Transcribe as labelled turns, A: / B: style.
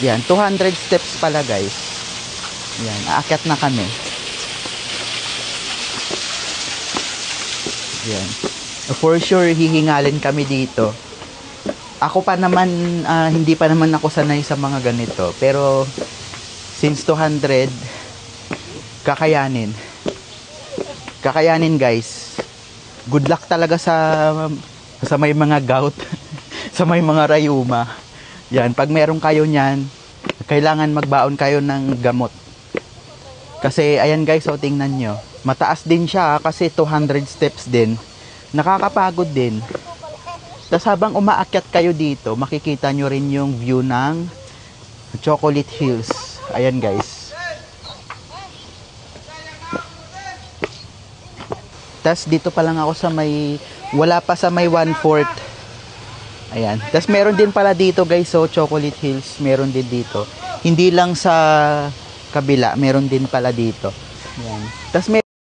A: Yan, 200 steps pala guys. Yan, aakyat na kami. Yan. For sure, hihingalin kami dito. Ako pa naman, hindi pa naman ako sanay sa mga ganito. Pero, since 200, kakayanin. Kakayanin guys. Good luck talaga sa may mga gout. Sa may mga rayuma. Yan, pag meron kayo niyan, kailangan magbaon kayo ng gamot. Kasi, ayan guys, so tingnan nyo. Mataas din siya kasi 200 steps din. Nakakapagod din. Tapos habang umaakyat kayo dito, makikita nyo rin yung view ng Chocolate Hills. Ayan guys. Tapos dito pa lang ako sa may, wala pa sa may 1/4. Ayan. Tapos meron din pala dito guys, so Chocolate Hills, meron din dito. Hindi lang sa kabila, meron din pala dito. Ayan. Tapos